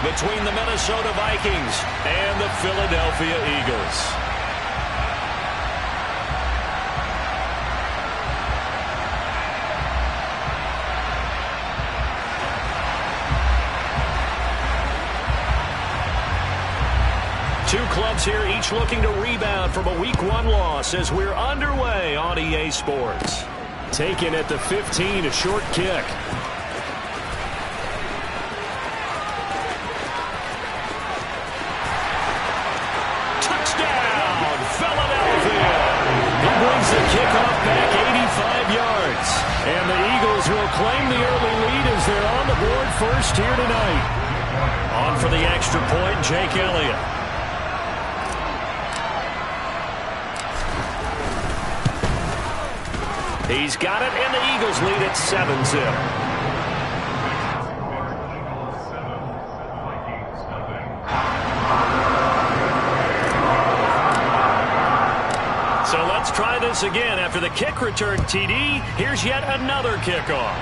between the Minnesota Vikings and the Philadelphia Eagles. Two clubs here, each looking to rebound from a Week 1 loss as we're underway on EA Sports. Taken at the 15, a short kick. Touchdown, Philadelphia! He brings the kickoff back 85 yards. And the Eagles will claim the early lead as they're on the board first here tonight. On for the extra point, Jake Elliott. He's got it, and the Eagles lead at 7-zip. So let's try this again. After the kick return, TD, here's yet another kickoff.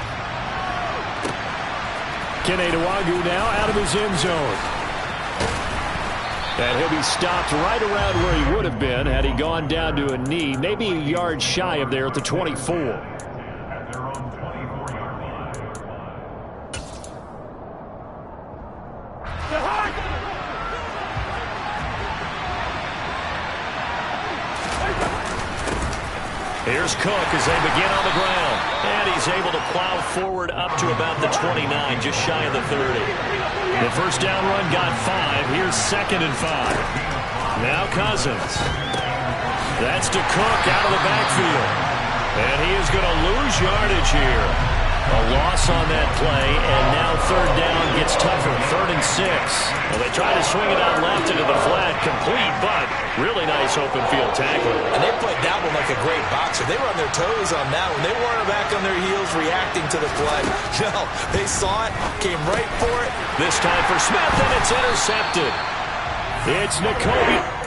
Kene Nwangwu now out of his end zone. And he'll be stopped right around where he would have been had he gone down to a knee, maybe a yard shy of there at the 24. Here's Cook as they begin on the ground. And he's able to plow forward up to about the 29, just shy of the 30. The first down run got 5. Here's 2nd and 5. Now Cousins. That's to Cook out of the backfield. And he is going to lose yardage here. A loss on that play, and now 3rd down gets tougher. 3rd and 6. Well, they try to swing it out left into the flat, complete, but really nice open field tackling. And they played that one like a great boxer. They were on their toes on that one. They weren't back on their heels reacting to the play. No, they saw it, came right for it. This time for Smith, and it's intercepted. It's Nakobe.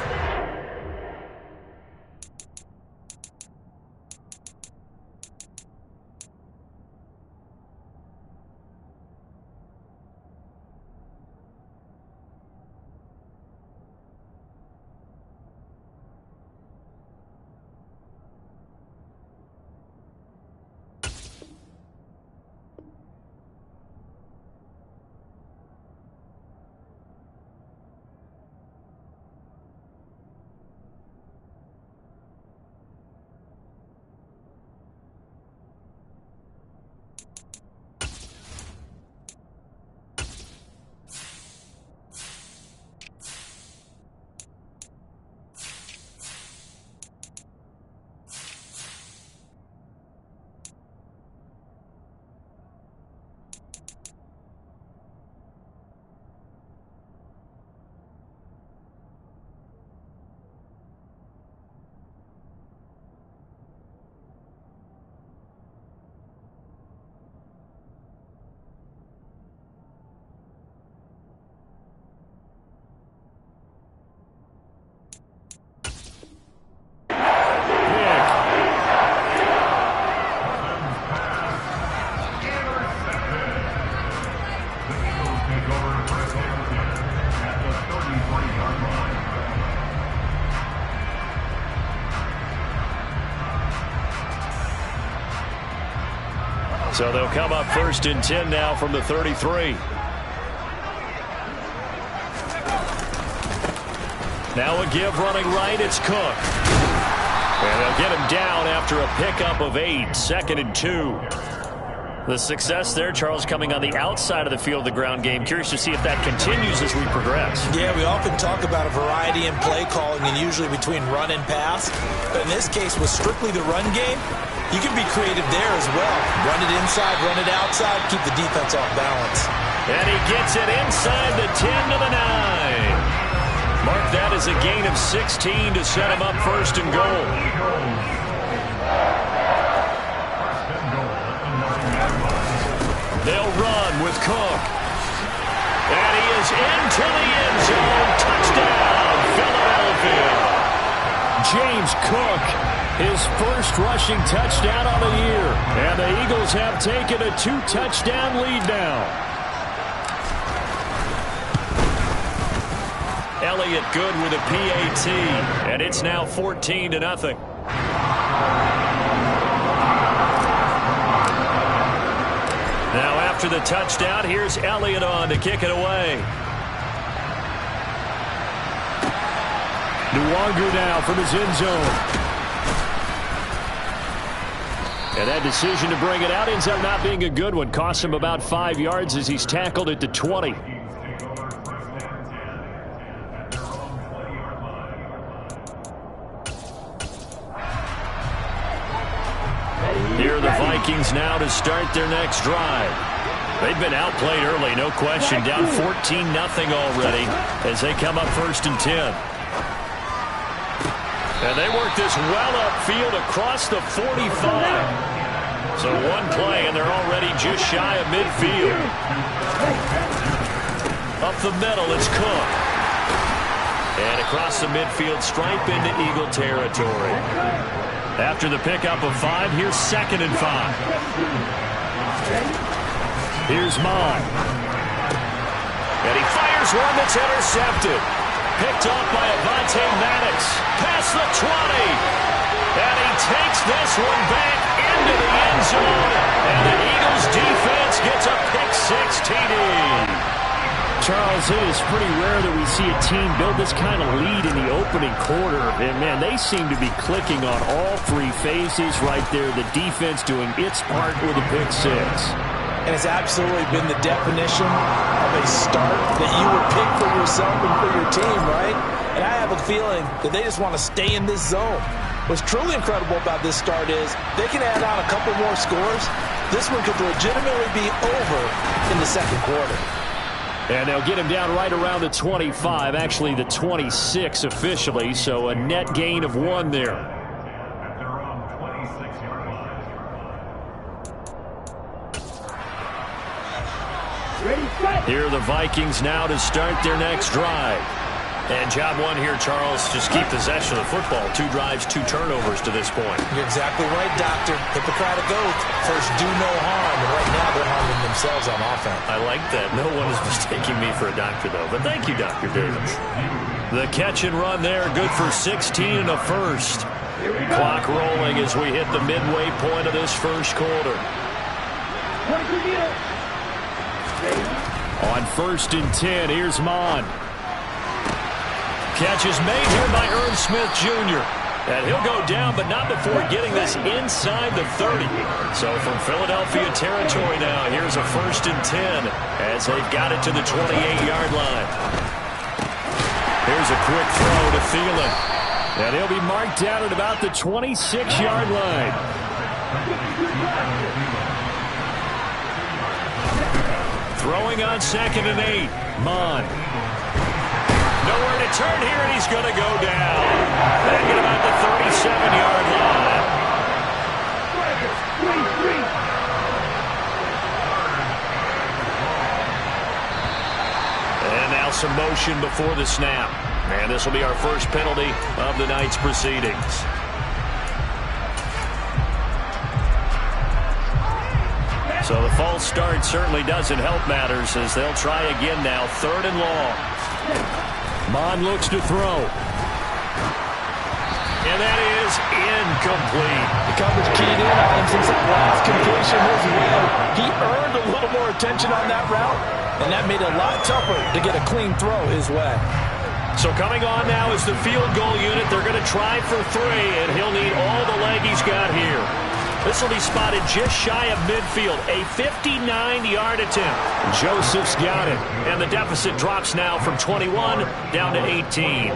So they'll come up 1st and 10 now from the 33. Now a give running right, it's Cook. And they'll get him down after a pickup of 8, 2nd and 2. The success there, Charles, coming on the outside of the field, the ground game. Curious to see if that continues as we progress. Yeah, we often talk about a variety in play calling and usually between run and pass. But in this case, with strictly the run game, you can be creative there as well. Run it inside, run it outside, keep the defense off balance. And he gets it inside the 10 to the 9. Mark that as a gain of 16 to set him up 1st and goal. They'll run with Cook. And he is into the end zone. Touchdown, Philadelphia. James Cook, his first rushing touchdown on the year. And the Eagles have taken a 2-touchdown lead now. Elliott good with a PAT, and it's now 14-0. Now after the touchdown, here's Elliott on to kick it away. Nwangu now from his end zone. And that decision to bring it out ends up not being a good one. Cost him about 5 yards as he's tackled at the 20. Here are the Vikings now to start their next drive. They've been outplayed early, no question. Down 14-0 already as they come up 1st and 10. And they work this well upfield across the 45. So one play, and they're already just shy of midfield. Up the middle, it's Cook. And across the midfield stripe into Eagle territory. After the pickup of 5, here's 2nd and 5. Here's Mond. And he fires one that's intercepted. Picked off by Avonte Maddox. Past the 20. And he takes this one back into the end zone. And the Eagles defense gets a Pic6 TD. Charles, it is pretty rare that we see a team build this kind of lead in the opening quarter. And, man, they seem to be clicking on all 3 phases right there. The defense doing its part with a Pic6. And it's absolutely been the definition of a start that you would pick for yourself and for your team, right? And I have a feeling that they just want to stay in this zone. What's truly incredible about this start is they can add on a couple more scores. This one could legitimately be over in the 2nd quarter. And they'll get him down right around the 25, actually the 26 officially, so a net gain of 1 there. Here are the Vikings now to start their next drive. And job 1 here, Charles, just keep possession of the football. 2 drives, 2 turnovers to this point. You're exactly right, Doctor. Hippocratic oath. First, do no harm. And right now, they're harming themselves on offense. I like that. No one is mistaking me for a doctor, though. But thank you, Dr. Davis. The catch and run there, good for 16 and a first. Clock rolling as we hit the midway point of this 1st quarter. On 1st and 10, here's Mond. Catch is made here by Irv Smith Jr. And he'll go down, but not before getting this inside the 30. So from Philadelphia territory now, here's a 1st and 10 as they've got it to the 28-yard line. Here's a quick throw to Thielen. And he'll be marked down at about the 26-yard line. Throwing on 2nd and 8. Mond. Nowhere to turn here, and he's going to go down. Back at about the 37-yard line. And now some motion before the snap. And this will be our first penalty of the night's proceedings. So the false start certainly doesn't help matters as they'll try again now. 3rd and long. Mond looks to throw. And that is incomplete. The coverage keyed in on him since that last completion his way. He earned a little more attention on that route, and that made it a lot tougher to get a clean throw his way. So coming on now is the field goal unit. They're going to try for 3, and he'll need all the leg he's got here. This will be spotted just shy of midfield. A 59-yard attempt. Joseph's got it. And the deficit drops now from 21 down to 18.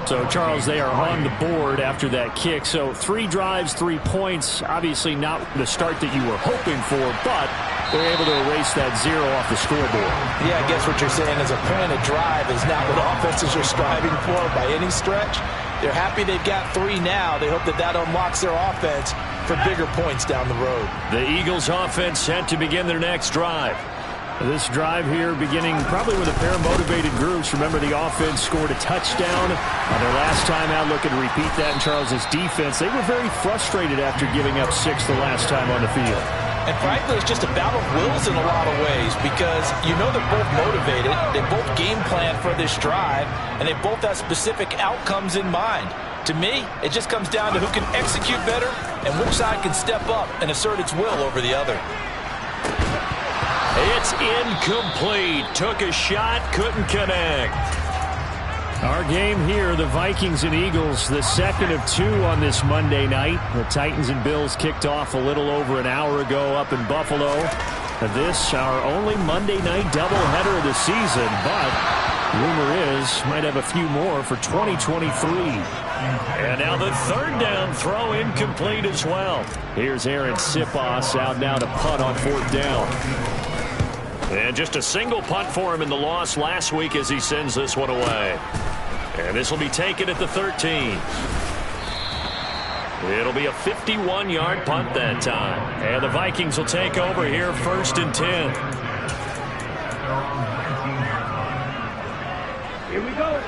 So, Charles, they are on the board after that kick. So 3 drives, 3 points. Obviously not the start that you were hoping for, but they're able to erase that 0 off the scoreboard. Yeah, I guess what you're saying is a point of drive is not what offenses are striving for by any stretch. They're happy they've got 3 now. They hope that that unlocks their offense for bigger points down the road. The Eagles offense set to begin their next drive. This drive here beginning probably with a pair of motivated groups. Remember, the offense scored a touchdown on their last time out. Looking to repeat that in Charles's defense. They were very frustrated after giving up 6 the last time on the field. And frankly, it's just a battle of wills in a lot of ways because you know they're both motivated, they both game plan for this drive, and they both have specific outcomes in mind. To me, it just comes down to who can execute better and which side can step up and assert its will over the other. It's incomplete. Took a shot, couldn't connect. Our game here, the Vikings and Eagles, the second of two on this Monday night. The Titans and Bills kicked off a little over an hour ago up in Buffalo. This, our only Monday night doubleheader of the season, but rumor is might have a few more for 2023. And now the third down throw incomplete as well. Here's Aaron Sipos out now to punt on fourth down. And just a single punt for him in the loss last week as he sends this one away. And this will be taken at the 13. It'll be a 51-yard punt that time. And the Vikings will take over here 1st and 10.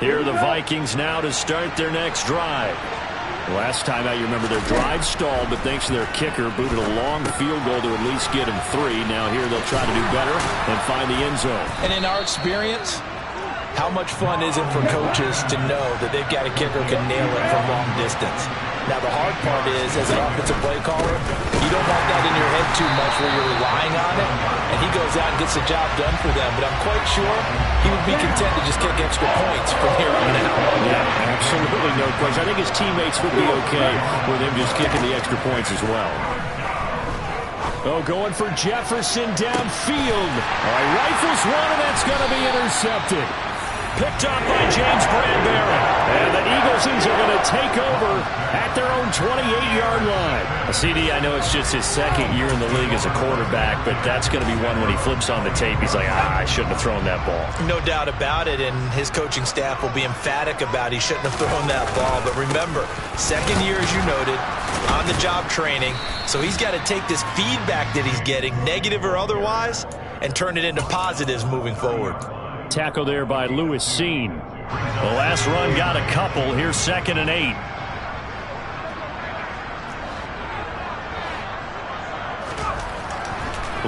Here are the Vikings now to start their next drive. Last time out, you remember their drive stalled, but thanks to their kicker, booted a long field goal to at least get them 3. Now here they'll try to do better and find the end zone. And in our experience, how much fun is it for coaches to know that they've got a kicker who can nail it from long distance? Now, the hard part is, as an offensive play caller, you don't want that in your head too much where you're relying on it, and he goes out and gets the job done for them. But I'm quite sure he would be content to just kick extra points from here on out. Yeah, absolutely no question. I think his teammates would be okay with him just kicking the extra points as well. Oh, going for Jefferson downfield. All right, rifles one, and that's going to be intercepted. Picked up by James Bradbury. And the Eaglesons are going to take over at their own 28-yard line. CD, I know it's just his second year in the league as a quarterback, but that's going to be one when he flips on the tape. He's like, I shouldn't have thrown that ball. No doubt about it, and his coaching staff will be emphatic about he shouldn't have thrown that ball. But remember, second year, as you noted, on-the-job training, so he's got to take this feedback that he's getting, negative or otherwise, and turn it into positives moving forward. Tackle there by Lewis Seen. The last run got a couple. Here's 2nd and 8.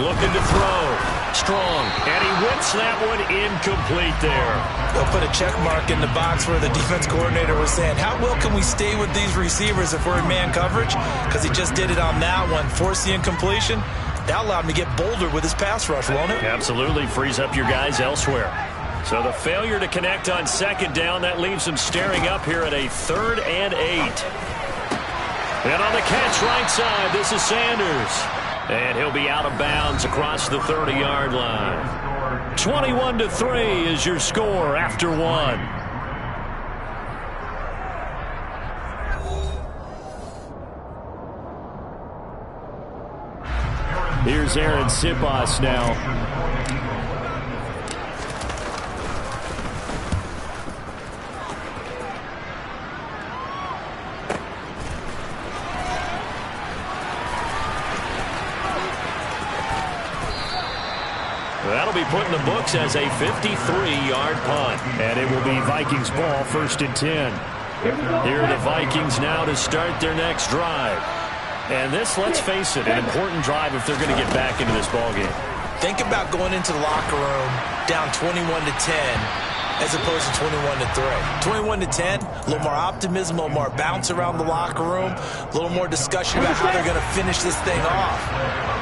Looking to throw. Strong. And he whips that one incomplete there. They'll put a check mark in the box where the defense coordinator was saying, how well can we stay with these receivers if we're in man coverage? Because he just did it on that one. Force the incompletion. That allowed him to get bolder with his pass rush, won't it? Absolutely. Frees up your guys elsewhere. So the failure to connect on 2nd down, that leaves him staring up here at a 3rd and 8. And on the catch right side, this is Sanders. And he'll be out of bounds across the 30-yard line. 21-3 is your score after 1. Here's Aaron Sipos now. That'll be put in the books as a 53-yard punt. And it will be Vikings ball, 1st and 10. Here are the Vikings now to start their next drive. And this, let's face it, an important drive if they're going to get back into this ballgame. Think about going into the locker room down 21-10 as opposed to 21-3. 21-10, a little more optimism, a little more bounce around the locker room, a little more discussion about how they're going to finish this thing off.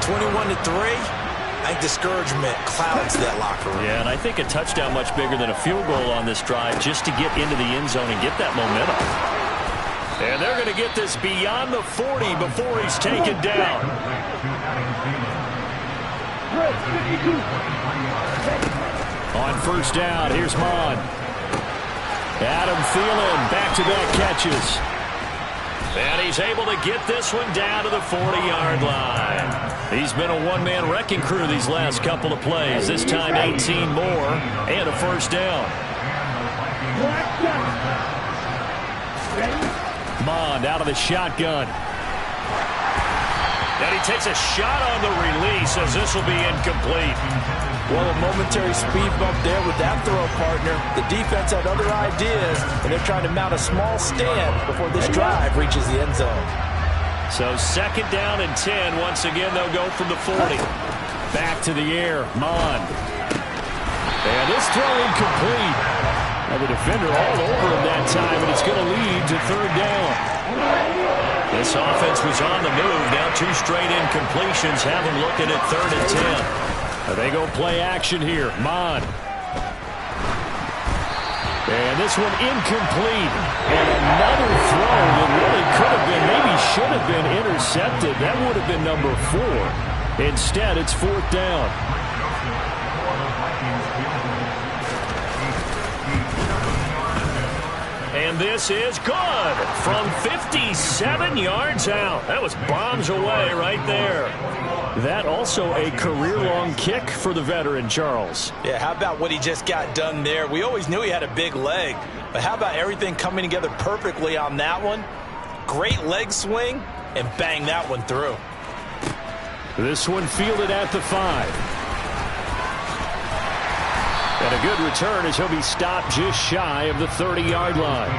21-3, I think discouragement clouds that locker room. Yeah, and I think a touchdown much bigger than a field goal on this drive just to get into the end zone and get that momentum. And they're going to get this beyond the 40 before he's taken down. On 1st down, here's Mon. Adam Thielen, back-to-back catches. And he's able to get this one down to the 40-yard line. He's been a one-man wrecking crew these last couple of plays. This time 18 more and a 1st down. Mond out of the shotgun. And he takes a shot on the release as this will be incomplete. Well, a momentary speed bump there with that throw partner. The defense had other ideas, and they're trying to mount a small stand before this drive reaches the end zone. So 2nd down and 10. Once again, they'll go from the 40. Back to the air. Mon. And this throw incomplete. And the defender all over him that time, and it's going to lead to 3rd down. This offense was on the move. Now 2 straight incompletions have them looking at 3rd and 10. They go play action here. Mon. And this one incomplete. And another throw that really could have been, maybe should have been intercepted. That would have been number 4. Instead, it's 4th down. And this is good from 57 yards out. That was bombs away right there. That also a career-long kick for the veteran, Charles. Yeah, how about what he just got done there? We always knew he had a big leg, but how about everything coming together perfectly on that one? Great leg swing, and bang that one through. This one fielded at the 5. And a good return as he'll be stopped just shy of the 30-yard line.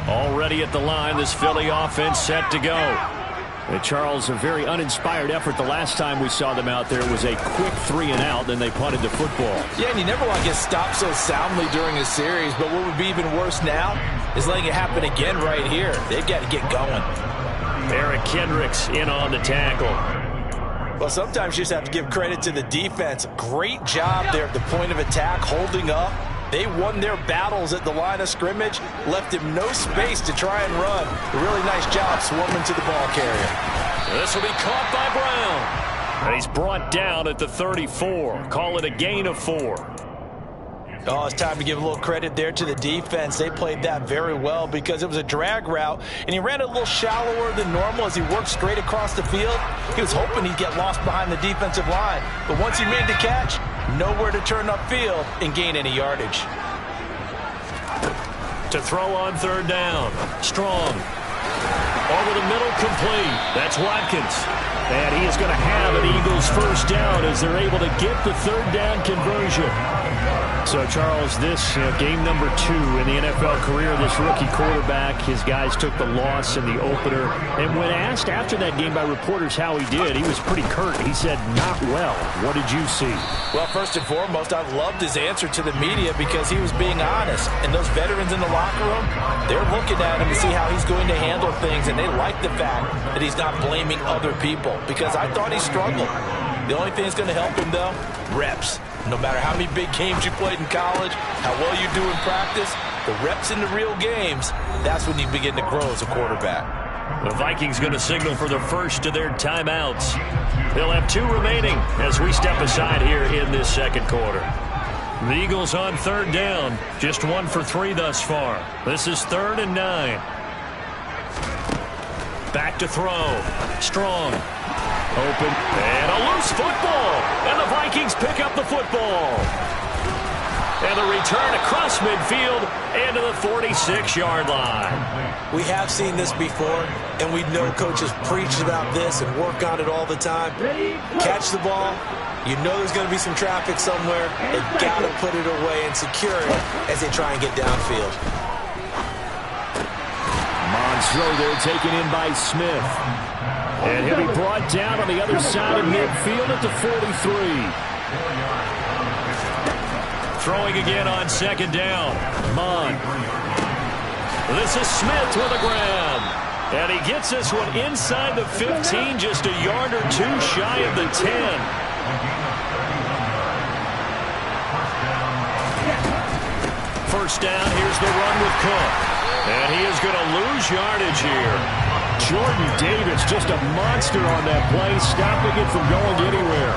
Already at the line, this Philly offense set to go. And Charles, a very uninspired effort. The last time we saw them out there was a quick 3-and-out, then they punted the football. Yeah, and you never want to get stopped so soundly during a series, but what would be even worse now is letting it happen again right here. They've got to get going. Eric Kendricks in on the tackle. Well, sometimes you just have to give credit to the defense. Great job there at the point of attack, holding up. They won their battles at the line of scrimmage, left him no space to try and run. A really nice job swarming to the ball carrier. This will be caught by Brown. And he's brought down at the 34. Call it a gain of 4. Oh, it's time to give a little credit there to the defense. They played that very well because it was a drag route, and he ran a little shallower than normal as he worked straight across the field. He was hoping he'd get lost behind the defensive line, but once he made the catch, nowhere to turn upfield and gain any yardage. To throw on 3rd down. Strong. Over the middle, complete. That's Watkins. And he is going to have an Eagles 1st down as they're able to get the 3rd down conversion. So, Charles, this game number 2 in the NFL career, this rookie quarterback, his guys took the loss in the opener. And when asked after that game by reporters how he did, he was pretty curt. He said, not well. What did you see? Well, first and foremost, I loved his answer to the media because he was being honest. And those veterans in the locker room, they're looking at him to see how he's going to handle things. And they like the fact that he's not blaming other people because I thought he struggled. The only thing that's going to help him, though, reps. No matter how many big games you played in college, how well you do in practice, the reps in the real games, that's when you begin to grow as a quarterback. The Vikings going to signal for the first of their timeouts. They'll have 2 remaining as we step aside here in this 2nd quarter. The Eagles on 3rd down, just 1 for 3 thus far. This is 3rd and 9. Back to throw. Strong. Open. And a loose football. And the Vikings pick up the football. And the return across midfield and to the 46-yard line. We have seen this before, and we know coaches preach about this and work on it all the time. Catch the ball. You know there's going to be some traffic somewhere. They've got to put it away and secure it as they try and get downfield. Monroe there taken in by Smith. And he'll be brought down on the other side of midfield at the 43. Throwing again on 2nd down. Mon. This is Smith with a grab. And he gets this one inside the 15, just a yard or 2 shy of the 10. First down, here's the run with Cook. And he is going to lose yardage here. Jordan Davis, just a monster on that play, stopping it from going anywhere.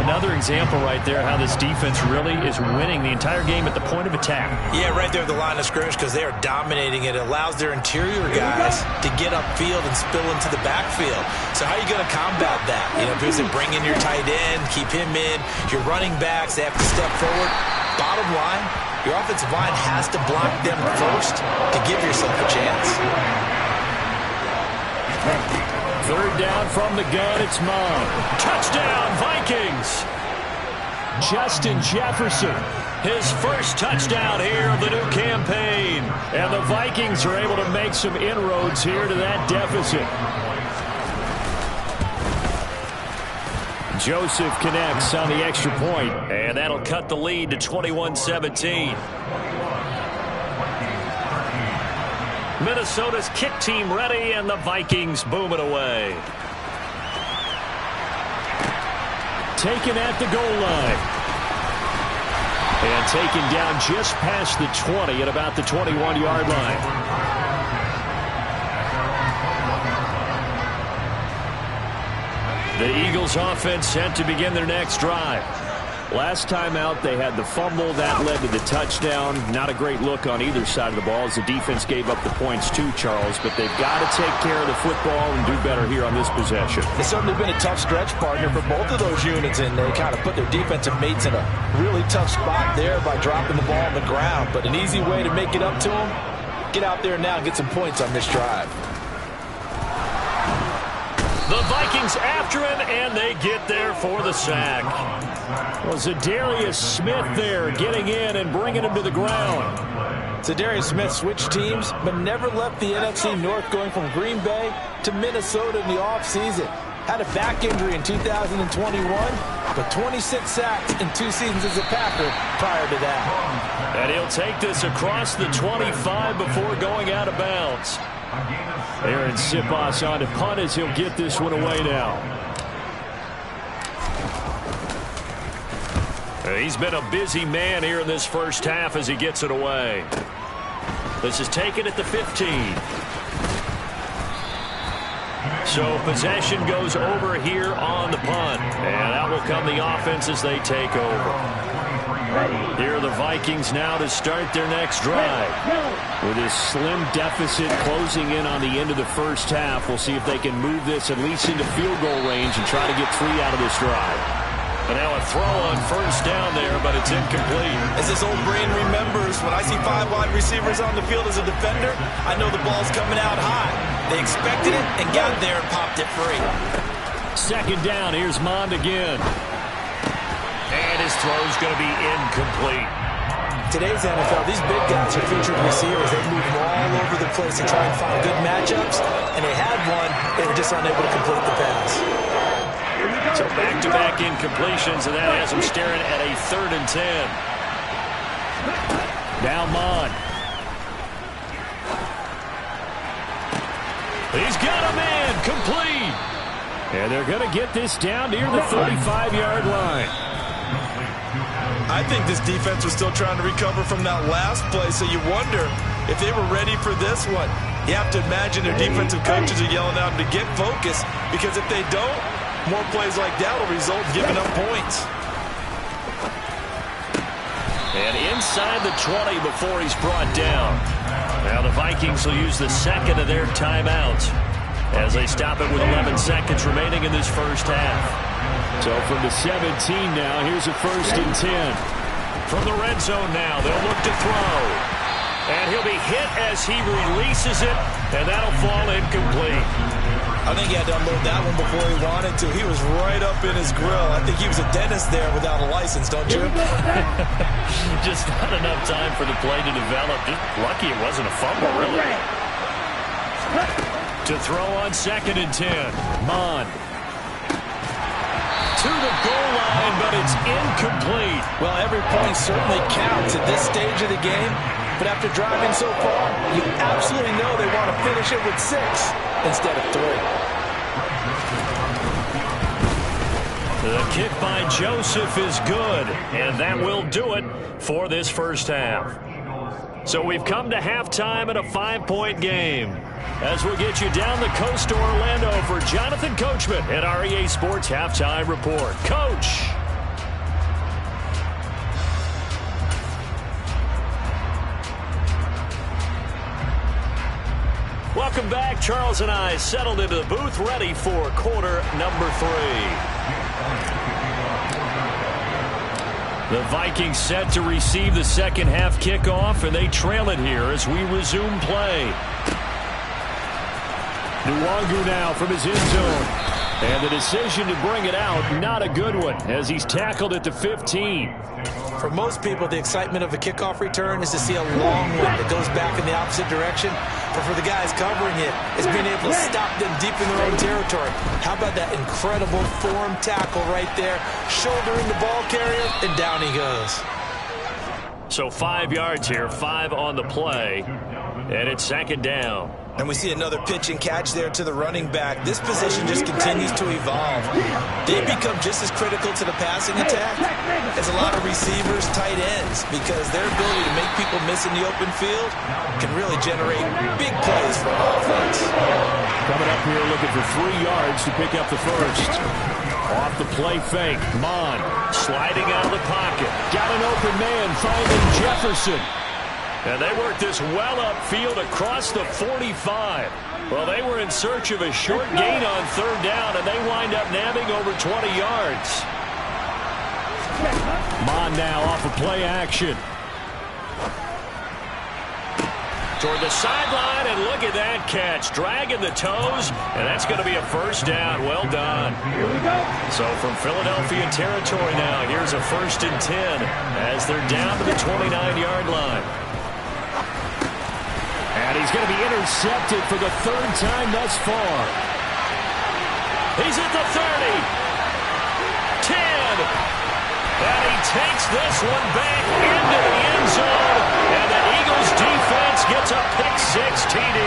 Another example right there how this defense really is winning the entire game at the point of attack. Yeah, right there at the line of scrimmage because they are dominating it. It allows their interior guys to get upfield and spill into the backfield. So how are you going to combat that? You know, because they bring in your tight end, keep him in. Your running backs, they have to step forward. Bottom line, your offensive line has to block them first to give yourself a chance. 3rd down from the gun, it's Mon. Touchdown, Vikings! Justin Jefferson. His first touchdown here of the new campaign. And the Vikings are able to make some inroads here to that deficit. Joseph connects on the extra point. And that'll cut the lead to 21-17. Minnesota's kick team ready, and the Vikings boom it away. Taken at the goal line. And taken down just past the 20 at about the 21-yard line. The Eagles offense set to begin their next drive. Last time out, they had the fumble. That led to the touchdown. Not a great look on either side of the ball as the defense gave up the points too, Charles. But they've got to take care of the football and do better here on this possession. It's certainly been a tough stretch, partner, for both of those units, and they kind of put their defensive mates in a really tough spot there by dropping the ball on the ground. But an easy way to make it up to them, get out there now and get some points on this drive. The Vikings after him, and they get there for the sack. Well, Zadarius Smith there getting in and bringing him to the ground. Zadarius Smith switched teams, but never left the NFC North, going from Green Bay to Minnesota in the offseason. Had a back injury in 2021, but 26 sacks in 2 seasons as a Packer prior to that. And he'll take this across the 25 before going out of bounds. Aaron Siposs on to punt as he'll get this one away now. He's been a busy man here in this first half as he gets it away. This is taken at the 15. So possession goes over here on the punt. And out will come the offense as they take over. Here are the Vikings now to start their next drive. With this slim deficit closing in on the end of the first half, we'll see if they can move this at least into field goal range and try to get 3 out of this drive. And now a throw on first down there, but it's incomplete. As this old brain remembers, when I see 5 wide receivers on the field as a defender, I know the ball's coming out high. They expected it and got there and popped it free. Second down, here's Mond again. And his throw's going to be incomplete. Today's NFL, these big guys are featured receivers. They move all over the place to try and find good matchups, and they had one. They were just unable to complete the pass. So back-to-back incompletions, and that has him staring at a 3rd and 10. Now Mond. He's got a man complete. And they're going to get this down near the 35-yard line. I think this defense was still trying to recover from that last play, so you wonder if they were ready for this one. You have to imagine their defensive coaches are yelling at them to get focused, because if they don't, more plays like that will result in giving up points. And inside the 20 before he's brought down. Now the Vikings will use the second of their timeouts as they stop it with 11 seconds remaining in this first half. So from the 17 now, here's a 1st and 10. From the red zone now, they'll look to throw. And he'll be hit as he releases it, and that'll fall incomplete. I think he had to unload that one before he wanted to. He was right up in his grill. I think he was a dentist there without a license, don't you? Just not enough time for the play to develop. Just lucky it wasn't a fumble, really. To throw on 2nd and 10. Mond. To the goal line, but it's incomplete. Well, every point certainly counts at this stage of the game. But after driving so far, you absolutely know they want to finish it with 6 instead of 3. The kick by Joseph is good, and that will do it for this first half. So we've come to halftime in a 5-point game. As we'll get you down the coast to Orlando for Jonathan Coachman at our EA Sports Halftime Report. Coach! Welcome back. Charles and I settled into the booth, ready for quarter number 3. The Vikings set to receive the second half kickoff, and they trail it here as we resume play. Nwangu now from his end zone. And the decision to bring it out, not a good one, as he's tackled at the 15. For most people, the excitement of a kickoff return is to see a long one that goes back in the opposite direction. But for the guys covering it, it's being able to stop them deep in their own territory. How about that incredible form tackle right there? Shouldering the ball carrier, and down he goes. So 5 yards here, 5 on the play, and it's second down. And we see another pitch and catch there to the running back. This position just continues to evolve. They become just as critical to the passing attack as a lot of receivers, tight ends, because their ability to make people miss in the open field can really generate big plays for offense. Coming up here looking for 3 yards to pick up the first. Off the play fake, Mon sliding out of the pocket. Got an open man, finding Jefferson. And they work this well upfield across the 45. Well, they were in search of a short gain on third down, and they wind up nabbing over 20 yards. Mon now off of play action. Toward the sideline, and look at that catch. Dragging the toes, and that's going to be a first down. Well done. Here we go. So from Philadelphia territory now, here's a 1st and 10 as they're down to the 29-yard line. And he's going to be intercepted for the 3rd time thus far. He's at the 30. 10. And he takes this one back into the end zone. And the Eagles defense gets a pick-6 TD.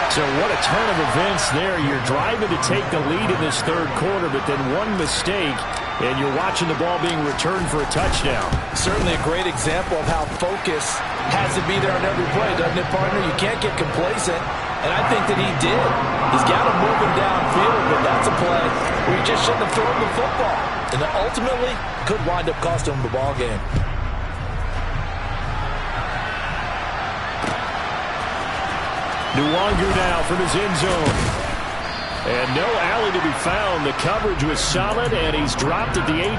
So what a turn of events there. You're driving to take the lead in this 3rd quarter, but then one mistake, and you're watching the ball being returned for a touchdown. Certainly a great example of how focus has to be there on every play, doesn't it, partner? You can't get complacent, and I think that he did. He's got to move him downfield, but that's a play where you just shouldn't have thrown the football. And ultimately, could wind up costing him the ball game. Nwangu now from his end zone. And no alley to be found. The coverage was solid, and he's dropped at the 18.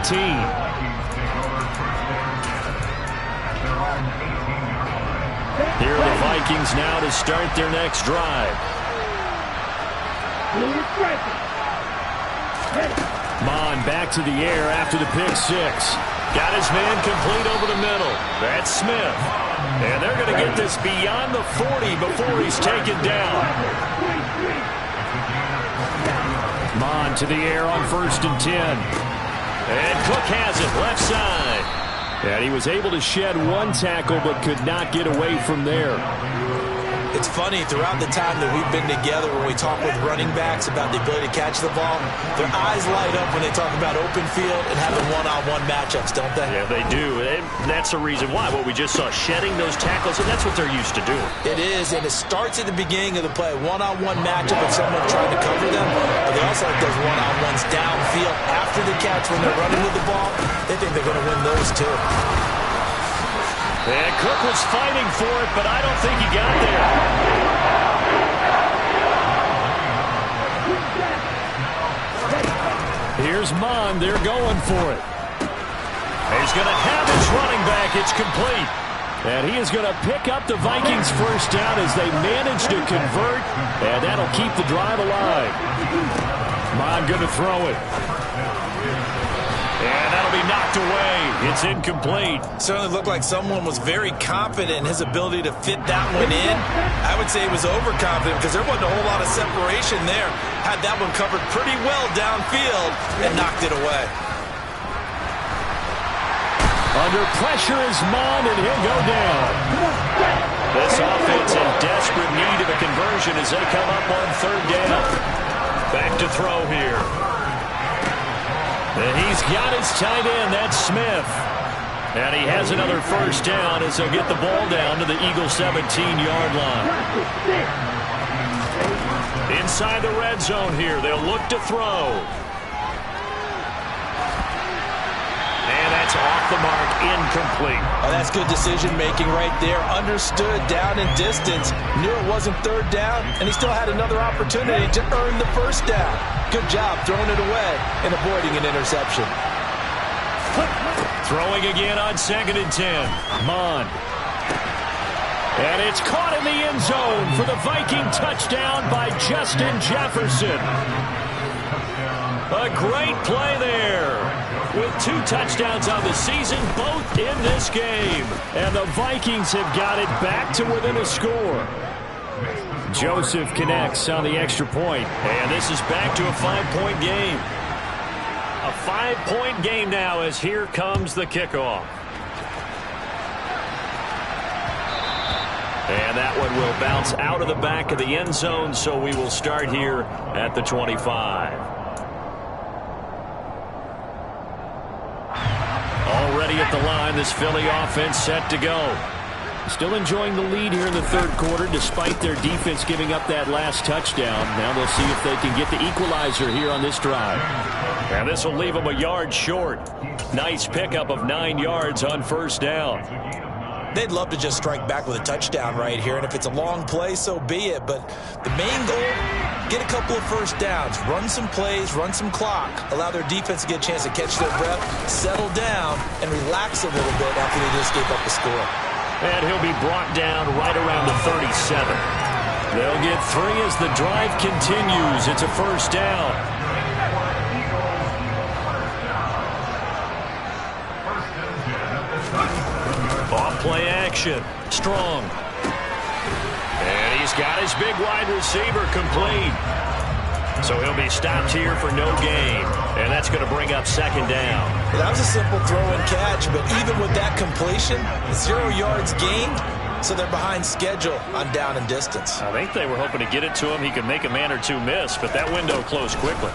Here are the Vikings now to start their next drive. Mon back to the air after the pick-6. Got his man complete over the middle. That's Smith. And they're going to get this beyond the 40 before he's taken down. Mon to the air on 1st and 10. And Cook has it left side. And he was able to shed one tackle but could not get away from there. It's funny, throughout the time that we've been together, when we talk with running backs about the ability to catch the ball, their eyes light up when they talk about open field and having one-on-one matchups, don't they? Yeah, they do. And that's the reason why. What we just saw, shedding those tackles, and that's what they're used to doing. It is, and it starts at the beginning of the play. One-on-one matchup of someone trying to cover them, but they also like those one-on-ones downfield after the catch when they're running with the ball. They think they're going to win those too. And Cook was fighting for it, but I don't think he got there. Here's Mon. They're going for it. He's going to have his running back. It's complete. And he is going to pick up the Vikings' first down as they manage to convert, and that'll keep the drive alive. Mon going to throw it. And that'll be knocked away. It's incomplete. Certainly looked like someone was very confident in his ability to fit that one in. I would say he was overconfident because there wasn't a whole lot of separation there. Had that one covered pretty well downfield and knocked it away. Under pressure is Mon, and he'll go down. This offense in desperate need of a conversion as they come up on 3rd down. Back to throw here. And he's got his tight end. That's Smith. And he has another first down as they'll get the ball down to the Eagles' 17-yard line. Inside the red zone here, they'll look to throw. And that's off the mark, incomplete. Oh, that's good decision-making right there. Understood down and distance. Knew it wasn't 3rd down, and he still had another opportunity to earn the first down. Good job throwing it away and avoiding an interception. Throwing again on 2nd and 10. Mon. And it's caught in the end zone for the Viking touchdown by Justin Jefferson. A great play there. With 2 touchdowns on the season, both in this game. And the Vikings have got it back to within a score. Joseph connects on the extra point. And this is back to a 5-point game. A 5-point game now as here comes the kickoff. And that one will bounce out of the back of the end zone, so we will start here at the 25. Already at the line, this Philly offense set to go. Still enjoying the lead here in the third quarter, despite their defense giving up that last touchdown. Now they'll see if they can get the equalizer here on this drive. And this will leave them a yard short. Nice pickup of 9 yards on first down. They'd love to just strike back with a touchdown right here, and if it's a long play, so be it. But the main goal, get a couple of first downs, run some plays, run some clock, allow their defense to get a chance to catch their breath, settle down, and relax a little bit after they just gave up the score. And he'll be brought down right around the 37. They'll get 3 as the drive continues. It's a first down. Off play action. Strong. And he's got his big wide receiver complete. So he'll be stopped here for no gain. And that's going to bring up second down. Well, that was a simple throw and catch, but even with that completion, 0 yards gained, so they're behind schedule on down and distance. I think they were hoping to get it to him. He could make a man or 2 miss, but that window closed quickly.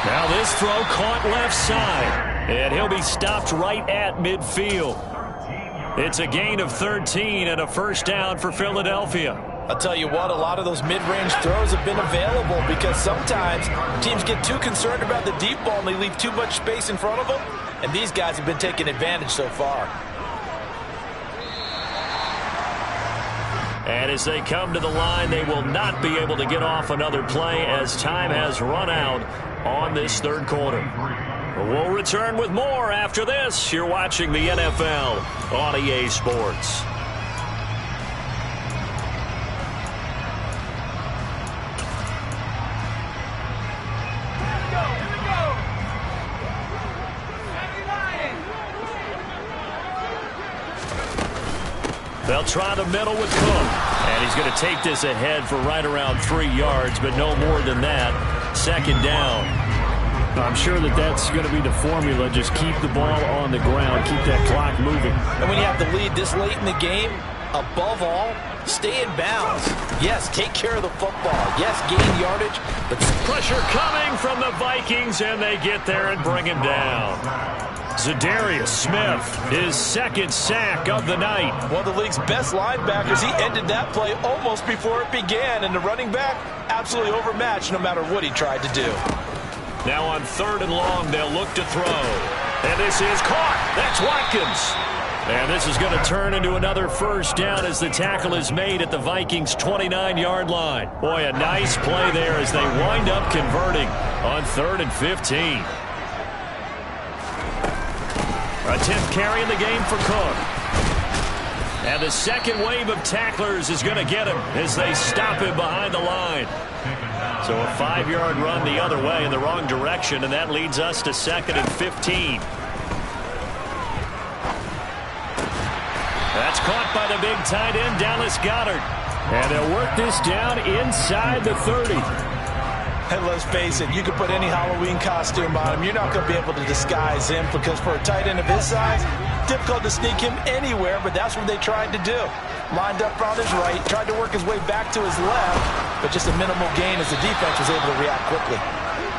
Now this throw caught left side. And he'll be stopped right at midfield. It's a gain of 13 and a first down for Philadelphia. I'll tell you what, a lot of those mid-range throws have been available because sometimes teams get too concerned about the deep ball and they leave too much space in front of them. And these guys have been taking advantage so far. And as they come to the line, they will not be able to get off another play as time has run out on this third quarter. We'll return with more after this. You're watching the NFL on EA Sports. They'll try the middle with Cook. And he's going to take this ahead for right around 3 yards, but no more than that. Second down. I'm sure that's going to be the formula. Just keep the ball on the ground. Keep that clock moving. And when you have the lead this late in the game, above all, stay in bounds. Yes, take care of the football. Yes, gain yardage. But pressure coming from the Vikings, and they get there and bring him down. Za'Darius Smith, his second sack of the night. One of the league's best linebackers. He ended that play almost before it began. And the running back, absolutely overmatched no matter what he tried to do. Now on 3rd and long, they'll look to throw. And this is caught. That's Watkins. And this is going to turn into another first down as the tackle is made at the Vikings' 29-yard line. Boy, a nice play there as they wind up converting on 3rd and 15. A 10th carry in the game for Cook. And the second wave of tacklers is going to get him as they stop him behind the line. So a 5-yard run the other way in the wrong direction, and that leads us to 2nd and 15. That's caught by the big tight end, Dallas Goedert. And they'll work this down inside the 30. And let's face it, you can put any Halloween costume on him. You're not going to be able to disguise him because for a tight end of his size, difficult to sneak him anywhere, but that's what they tried to do. Lined up on his right, tried to work his way back to his left, but just a minimal gain as the defense was able to react quickly.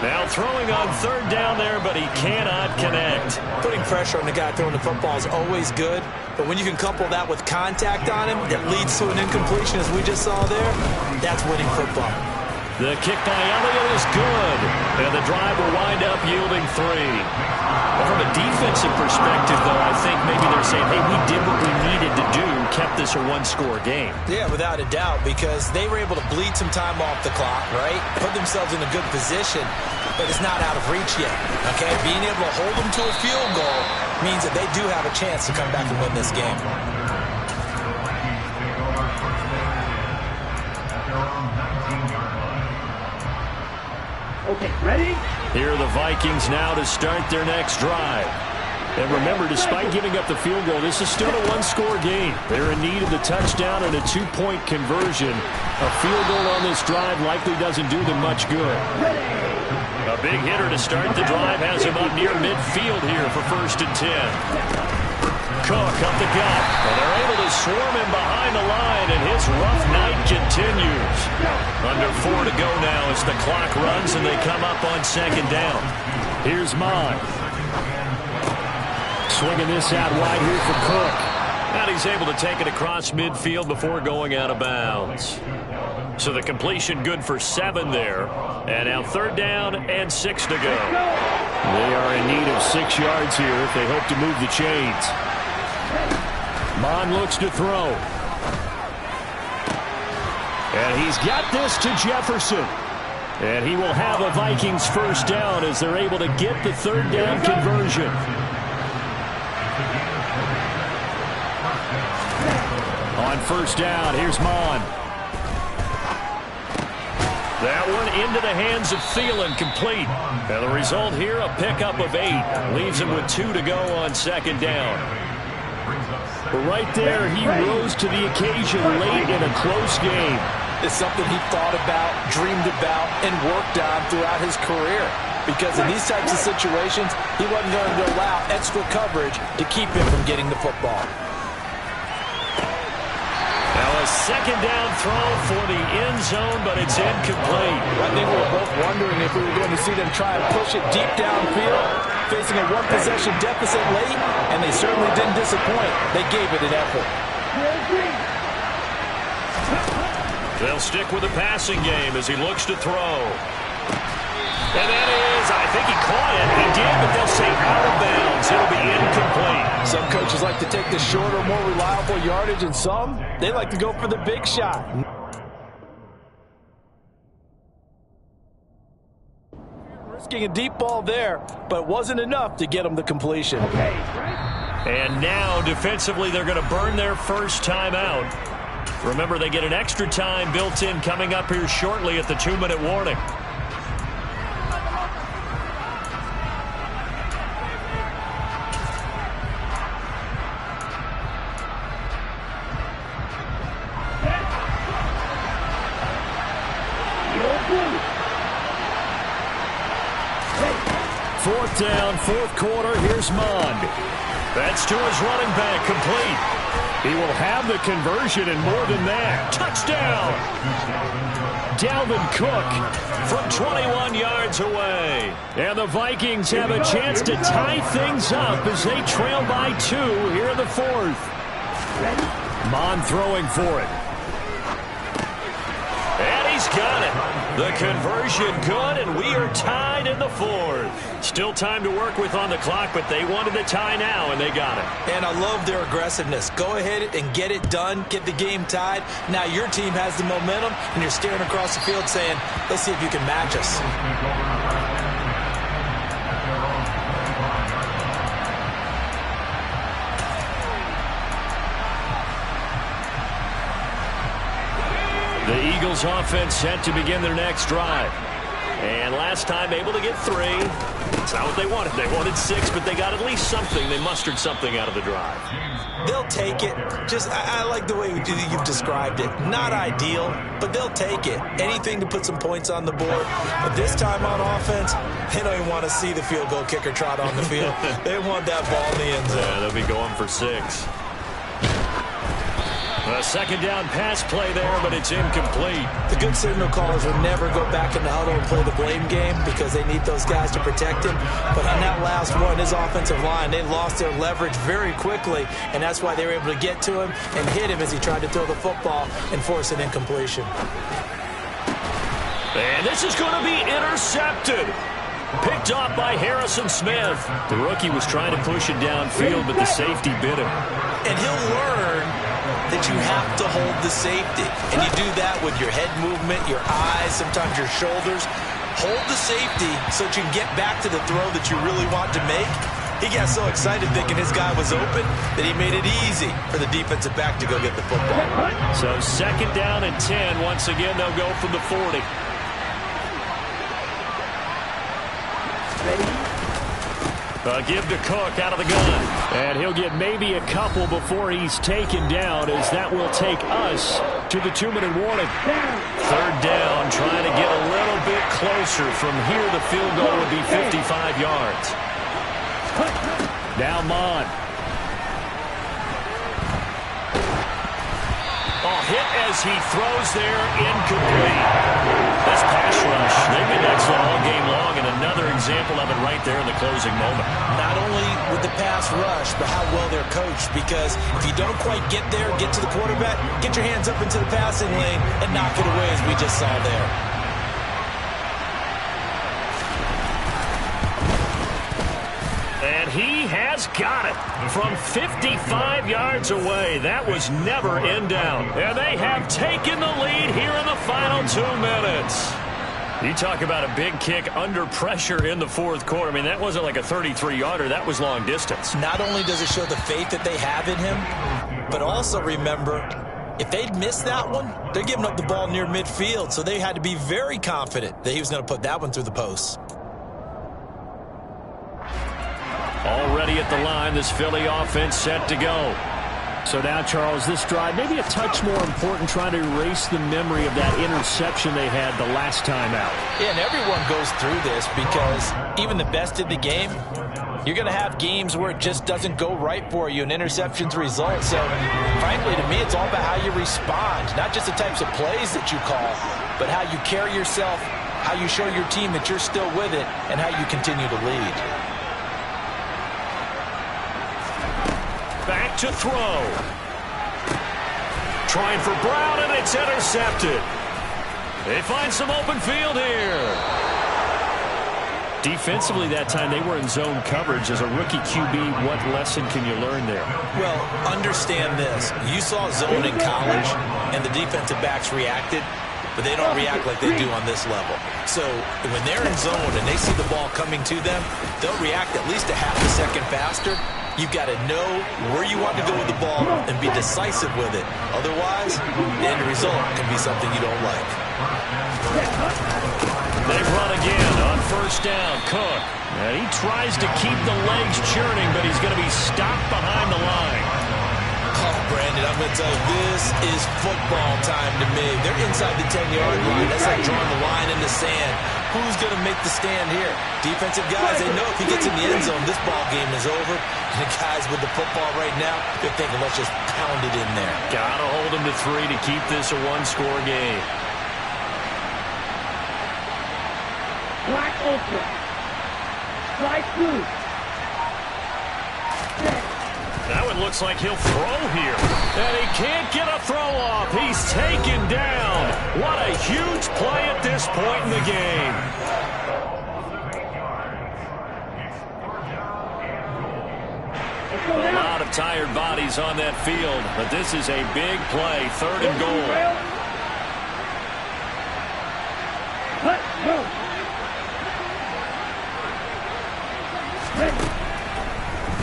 Now throwing on 3rd down there, but he cannot connect. Putting pressure on the guy throwing the football is always good, but when you can couple that with contact on him that leads to an incompletion, as we just saw there, that's winning football. The kick by Elliott is good, and the drive will wind up yielding 3. Well, from a defensive perspective, though, I think maybe they're saying, hey, we did what we needed to do, kept this a 1-score game. Yeah, without a doubt, because they were able to bleed some time off the clock, right? Put themselves in a good position, but it's not out of reach yet, okay? Being able to hold them to a field goal means that they do have a chance to come back and win this game. Okay, ready? Here are the Vikings now to start their next drive. And remember, despite giving up the field goal, this is still a one-score game. They're in need of the touchdown and a two-point conversion. A field goal on this drive likely doesn't do them much good. A big hitter to start the drive has him up near midfield here for 1st and 10. Cook up the gut. And they're able to swarm him behind the line, and his rough night continues. Under 4 to go now as the clock runs, and they come up on 2nd down. Here's Mon. Swinging this out wide here for Cook. And he's able to take it across midfield before going out of bounds. So the completion good for 7 there. And now 3rd down and 6 to go. They are in need of 6 yards here if they hope to move the chains. Mon looks to throw. And he's got this to Jefferson. And he will have a Vikings 1st down as they're able to get the 3rd down conversion. On 1st down, here's Mon. That one into the hands of Thielen, complete. And the result here, a pickup of 8. Leaves him with 2 to go on 2nd down. But right there, he rose to the occasion late in a close game. It's something he thought about, dreamed about, and worked on throughout his career. Because in these types of situations, he wasn't going to allow extra coverage to keep him from getting the football. Now a 2nd down throw for the end zone, but it's incomplete. I think we were both wondering if we were going to see them try and push it deep downfield, facing a one-possession deficit late, and they certainly didn't disappoint. They gave it an effort. They'll stick with the passing game as he looks to throw. And that is, I think he caught it. He did, but they'll say out of bounds. It'll be incomplete. Some coaches like to take the shorter, more reliable yardage, and some, they like to go for the big shot. Risking a deep ball there, but it wasn't enough to get them the completion. And now, defensively, they're going to burn their first time out. Remember, they get an extra time built in coming up here shortly at the 2-minute warning. Fourth down, 4th quarter. Here's Mond. That's to his running back, complete. He will have the conversion and more than that. Touchdown! Dalvin Cook from 21 yards away. And the Vikings have a chance to tie things up as they trail by 2 here in the 4th. Mond throwing for it. And he's got it. The conversion good, and we are tied in the 4th. Still time to work with on the clock, but they wanted the tie now, and they got it. And I love their aggressiveness. Go ahead and get it done, get the game tied. Now your team has the momentum, and you're staring across the field saying, let's see if you can match us. The Eagles offense set to begin their next drive. And last time able to get 3. It's not what they wanted. They wanted 6, but they got at least something. They mustered something out of the drive. They'll take it. I like the way you've described it. Not ideal, but they'll take it. Anything to put some points on the board. But this time on offense, they don't even want to see the field goal kicker trot on the field. They want that ball in the end zone. Yeah, they'll be going for 6. A 2nd down pass play there, but it's incomplete. The good signal callers will never go back in the huddle and play the blame game because they need those guys to protect him. But on that last one, his offensive line, they lost their leverage very quickly, and that's why they were able to get to him and hit him as he tried to throw the football and force an incompletion. And this is going to be intercepted. Picked off by Harrison Smith. The rookie was trying to push it downfield, but the safety bit him. And he'll learn that you have to hold the safety. And you do that with your head movement, your eyes, sometimes your shoulders. Hold the safety so that you can get back to the throw that you really want to make. He got so excited thinking his guy was open that he made it easy for the defensive back to go get the football. So 2nd down and 10. Once again, they'll go from the 40. Give to Cook out of the gun. And he'll get maybe a couple before he's taken down, as that will take us to the 2-minute warning. Third down, trying to get a little bit closer. From here, the field goal would be 55 yards. Now Mon. Hit as he throws there, incomplete. This pass rush, they've been excellent all game long, and another example of it right there in the closing moment. Not only with the pass rush, but how well they're coached, because if you don't quite get there, get to the quarterback, get your hands up into the passing lane and knock it away, as we just saw there. And he has got it from 55 yards away. That was never in down. And they have taken the lead here in the final 2 minutes. You talk about a big kick under pressure in the fourth quarter. I mean, that wasn't like a 33-yarder. That was long distance. Not only does it show the faith that they have in him, but also remember, if they'd missed that one, they're giving up the ball near midfield. So they had to be very confident that he was going to put that one through the post. Already at the line, this Philly offense set to go. So now, Charles, this drive maybe a touch more important, trying to erase the memory of that interception they had the last time out. Yeah, and everyone goes through this, because even the best in the game, you're going to have games where it just doesn't go right for you, and interceptions result. So, frankly, to me, it's all about how you respond, not just the types of plays that you call, but how you carry yourself, how you show your team that you're still with it, and how you continue to lead. Back to throw. Trying for Brown, and it's intercepted. They find some open field here. Defensively that time, they were in zone coverage. As a rookie QB, what lesson can you learn there? Well, understand this. You saw zone in college, and the defensive backs reacted, but they don't react like they do on this level. So when they're in zone and they see the ball coming to them, they'll react at least a half a second faster. You've got to know where you want to go with the ball and be decisive with it. Otherwise, the end result can be something you don't like. They've run again on first down. Cook. And he tries to keep the legs churning, but he's going to be stopped behind the line. Oh, Brandon, I'm going to tell you, this is football time to me. They're inside the 10-yard line. That's like drawing the line in the sand. Who's going to make the stand here? Defensive guys, they know if he gets in the end zone, this ball game is over. And the guys with the football right now, they're thinking, let's just pound it in there. Got to hold him to 3 to keep this a one-score game. Black open. Strike 2. That one looks like he'll throw here. And he can't get a throw off. He's taken down. What a huge play at this point in the game. A lot of tired bodies on that field, but this is a big play, 3rd and goal.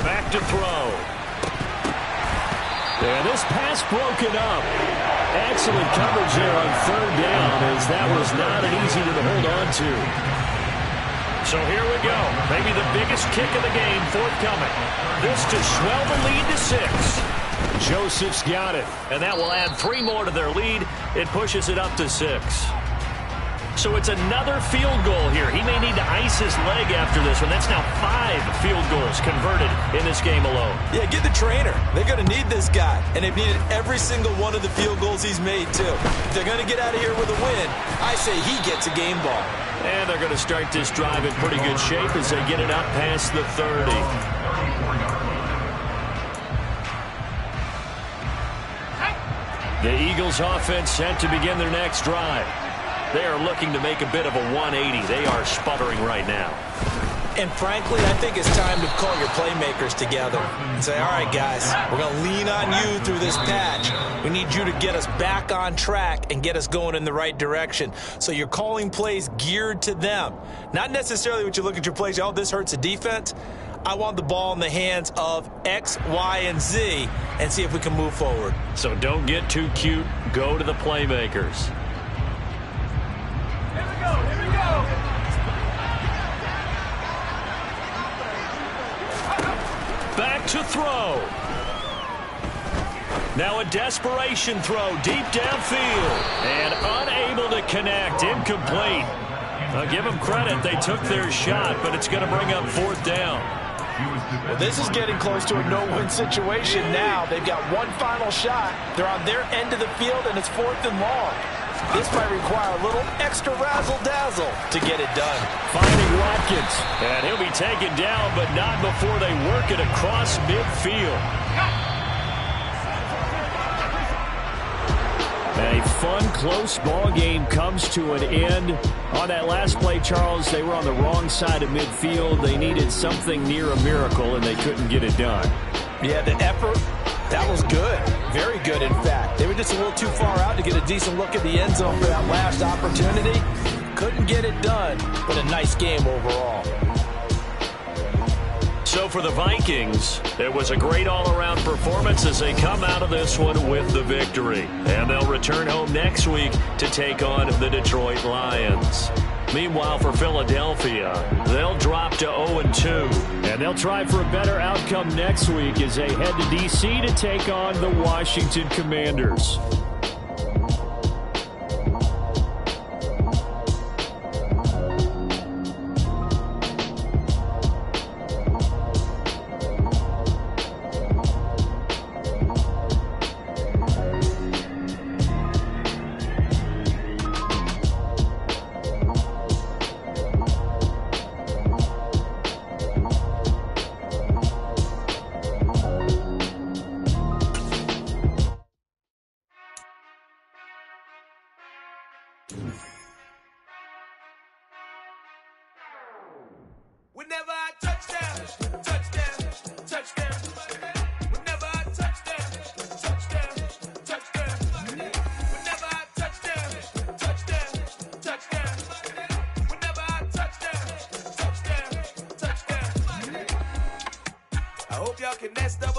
Back to throw. And this pass broken up. Excellent coverage there on 3rd down, as that was not an easy one to hold on to. So here we go. Maybe the biggest kick of the game forthcoming. This to swell the lead to 6. Joseph's got it. And that will add 3 more to their lead. It pushes it up to 6. So it's another field goal here. He may need to ice his leg after this one. That's now 5 field goals converted in this game alone. Yeah, get the trainer. They're going to need this guy. And they've needed every single one of the field goals he's made, too. If they're going to get out of here with a win, I say he gets a game ball. And they're going to start this drive in pretty good shape as they get it up past the 30. The Eagles offense set to begin their next drive. They are looking to make a bit of a 180. They are sputtering right now. And frankly, I think it's time to call your playmakers together and say, all right, guys, we're going to lean on you through this patch. We need you to get us back on track and get us going in the right direction. So you're calling plays geared to them. Not necessarily what you look at your plays, oh, this hurts the defense. I want the ball in the hands of X, Y, and Z and see if we can move forward. So don't get too cute. Go to the playmakers. Back to throw. Now a desperation throw deep downfield. And unable to connect. Incomplete. I'll give them credit. They took their shot, but it's going to bring up fourth down. Well, this is getting close to a no-win situation now. They've got one final shot. They're on their end of the field, and it's 4th and long. This might require a little extra razzle-dazzle to get it done. Finding Watkins. And he'll be taken down, but not before they work it across midfield. A fun, close ball game comes to an end. On that last play, Charles, they were on the wrong side of midfield. They needed something near a miracle, and they couldn't get it done. Yeah, the effort, that was good. Very good, in fact. They were just a little too far out to get a decent look at the end zone for that last opportunity. Couldn't get it done, but a nice game overall. So for the Vikings, it was a great all-around performance as they come out of this one with the victory. And they'll return home next week to take on the Detroit Lions. Meanwhile, for Philadelphia, they'll drop to 0-2. And they'll try for a better outcome next week as they head to D.C. to take on the Washington Commanders. Whenever I touchdown, touchdown, touchdown. Whenever I touchdown, touchdown, touchdown. Whenever I touchdown, touchdown, touchdown. Whenever I touchdown, touchdown, touchdown. I hope y'all can nest up.